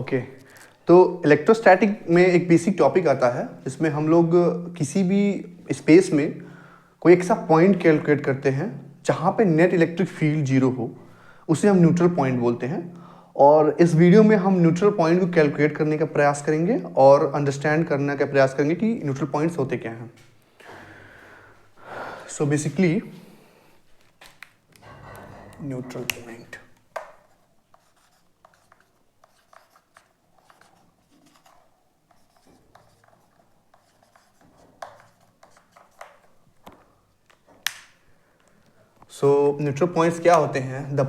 Okay, तो electrostatic में एक बेसिक टॉपिक आता है जिसमें हम लोग किसी भी स्पेस में कोई एक सा पॉइंट कैलकुलेट करते हैं जहाँ पे नेट इलेक्ट्रिक फील्ड जीरो हो, उसे हम न्यूट्रल पॉइंट बोलते हैं। और इस वीडियो में हम न्यूट्रल पॉइंट को कैलकुलेट करने का प्रयास करेंगे और अंडरस्टैंड करने का प्रयास करेंगे कि न्यूट्रल पॉइंट्स होते क्या हैं। So basically neutral point, so neutral points क्या होते हैं? The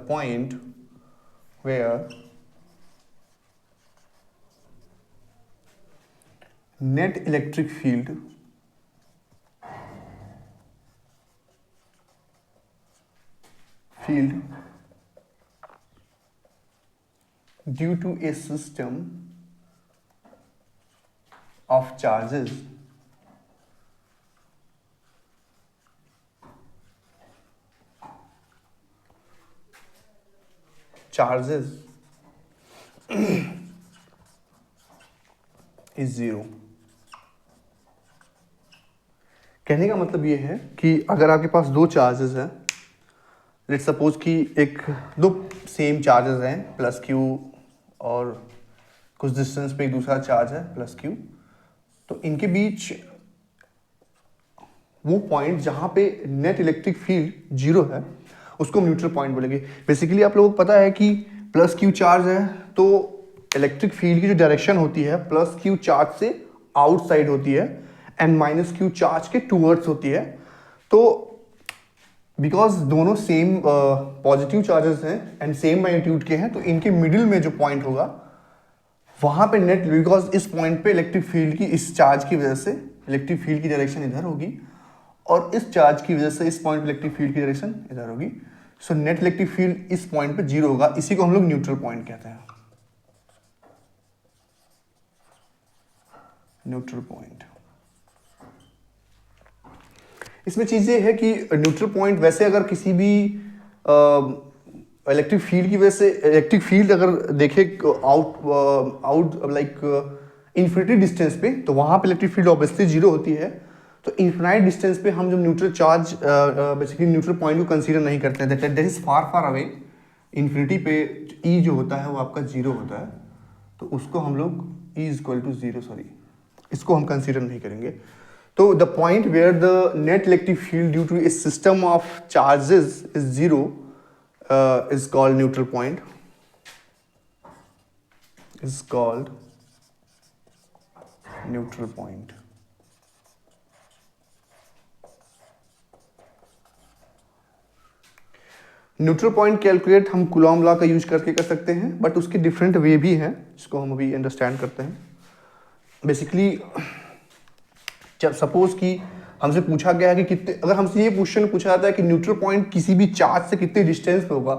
point where net electric field due to a system of charges is zero। कहने का मतलब ये है कि अगर आपके पास दो चार्जेस हैं, लेट्स सपोज कि दो सेम चार्जेस हैं प्लस क्यू, और कुछ डिस्टेंस पे एक दूसरा चार्ज है प्लस क्यू, तो इनके बीच वो पॉइंट जहाँ पे नेट इलेक्ट्रिक फील्ड जीरो है उसको न्यूट्रल पॉइंट बोलेंगे। बेसिकली आप लोगों को पता है कि प्लस क्यू चार्ज है तो इलेक्ट्रिक फील्ड की जो डायरेक्शन होती है प्लस क्यू चार्ज से आउटसाइड होती है एंड माइनस क्यू चार्ज के टूवर्ड्स होती है। तो बिकॉज दोनों सेम पॉजिटिव चार्जेस हैं एंड सेम मैग्नीट्यूड के हैं, तो इनके मिडिल में जो पॉइंट होगा वहां पे नेट, बिकॉज इस पॉइंट पे इलेक्ट्रिक फील्ड की, इस चार्ज की वजह से इलेक्ट्रिक फील्ड की डायरेक्शन इधर होगी और इस चार्ज की वजह से इस पॉइंट पे इलेक्ट्रिक फील्ड की डायरेक्शन इधर होगी। सो नेट इलेक्ट्रिक फील्ड इस पॉइंट पे जीरो होगा, इसी को हम लोग न्यूट्रल पॉइंट कहते हैं। न्यूट्रल पॉइंट, इसमें चीज़ ये है कि न्यूट्रल पॉइंट वैसे अगर किसी भी इलेक्ट्रिक फील्ड की वजह से, इलेक्ट्रिक फील्ड अगर देखे आउट लाइक इन्फिनिटी डिस्टेंस पे, तो वहाँ पे इलेक्ट्रिक फील्ड ऑब्वियसली जीरो होती है। तो इन्फिनाइट डिस्टेंस पे हम जब neutral charge basically neutral point को कंसीडर नहीं करते हैं, that is far far away. Infinity पे ई जो होता है वो आपका जीरो होता है, तो उसको हम लोग ई इक्वल टू जीरो, इसको हम कंसीडर नहीं करेंगे। तो the point where the net electric field due to a system of charges is zero is called neutral point, is called neutral point. Neutral point calculate हम Coulomb law का use करके कर सकते हैं, बट उसके डिफरेंट वे भी हैं जिसको हम अभी अंडरस्टैंड करते हैं। बेसिकली जब सपोज कि हमसे पूछा गया है कि कितने, अगर हमसे ये क्वेश्चन पूछा जाता है कि न्यूट्रल पॉइंट किसी भी चार्ज से कितने डिस्टेंस पे होगा,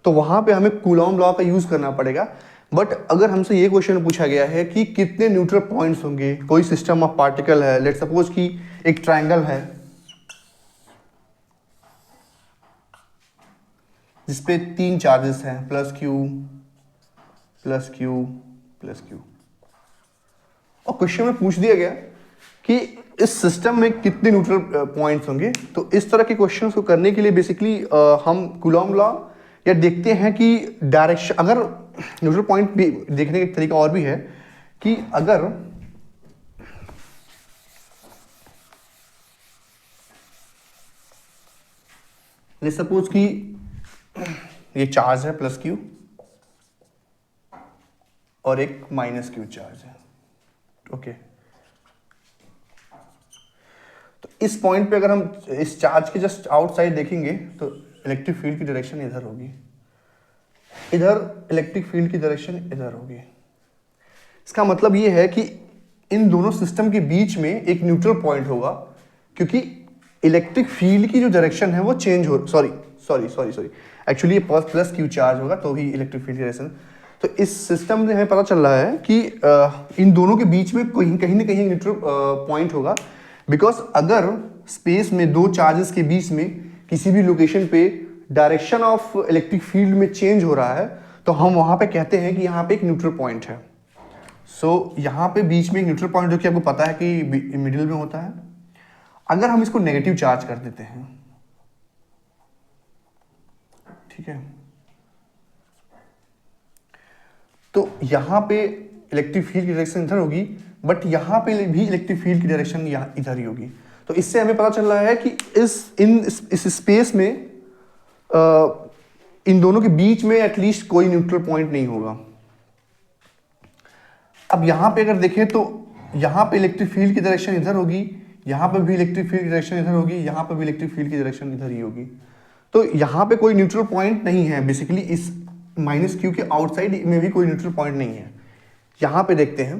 तो वहां पे हमें कूलॉम लॉ का यूज करना पड़ेगा। बट अगर हमसे ये क्वेश्चन पूछा गया है कि कितने न्यूट्रल पॉइंट्स होंगे, कोई सिस्टम ऑफ पार्टिकल है, लेट्स सपोज कि एक ट्राइंगल है जिसपे तीन चार्जेस हैं plus Q plus Q plus Q, और क्वेश्चन में पूछ दिया गया कि इस सिस्टम में कितने न्यूट्रल पॉइंट्स होंगे। तो इस तरह के क्वेश्चंस को करने के लिए बेसिकली हम कूलॉम लॉ या देखते हैं कि डायरेक्शन, अगर न्यूट्रल पॉइंट भी देखने का तरीका और भी है कि अगर लेट्स सपोज कि ये चार्ज है प्लस क्यू और एक माइनस क्यू चार्ज है, ओके। तो इस पॉइंट पे अगर हम इस चार्ज के जस्ट आउटसाइड देखेंगे तो इलेक्ट्रिक फील्ड की डायरेक्शन इधर होगी, इधर इलेक्ट्रिक फील्ड की डायरेक्शन इधर होगी। इसका मतलब ये है कि इन दोनों सिस्टम के बीच में एक न्यूट्रल पॉइंट होगा, क्योंकि इलेक्ट्रिक फील्ड की जो डायरेक्शन है वो चेंज हो, सॉरी एक्चुअली ये प्लस क्यू चार्ज होगा तो ही इलेक्ट्रिक फील्ड की डायरेक्शन। तो इस सिस्टम में हमें पता चल रहा है कि इन दोनों के बीच में कहीं ना कहीं न्यूट्रल पॉइंट होगा, बिकॉज अगर स्पेस में दो चार्जेस के बीच में किसी भी लोकेशन पे डायरेक्शन ऑफ इलेक्ट्रिक फील्ड में चेंज हो रहा है तो हम वहां पे कहते हैं कि यहाँ पे एक न्यूट्रल पॉइंट है। सो यहाँ पे बीच में एक न्यूट्रल पॉइंट जो कि आपको पता है कि मिडिल में होता है। अगर हम इसको नेगेटिव चार्ज कर देते हैं, ठीक है, तो यहां पे इलेक्ट्रिक फील्ड की डायरेक्शन इधर होगी, बट यहां पे भी इलेक्ट्रिक फील्ड की डायरेक्शन इधर ही होगी। तो इससे हमें पता चल रहा है कि इस स्पेस में इन दोनों के बीच में एटलीस्ट कोई न्यूट्रल पॉइंट नहीं होगा। अब यहां पे अगर देखें तो यहां पे इलेक्ट्रिक फील्ड की डायरेक्शन इधर होगी, यहां पे भी इलेक्ट्रिक फील्ड की डायरेक्शन इधर होगी, यहां पे भी इलेक्ट्रिक फील्ड की डायरेक्शन इधर ही होगी। तो यहां पे कोई न्यूट्रल पॉइंट नहीं है। बेसिकली इस माइनस क्यू के आउटसाइड में भी कोई न्यूट्रल पॉइंट नहीं है। यहां पे देखते हैं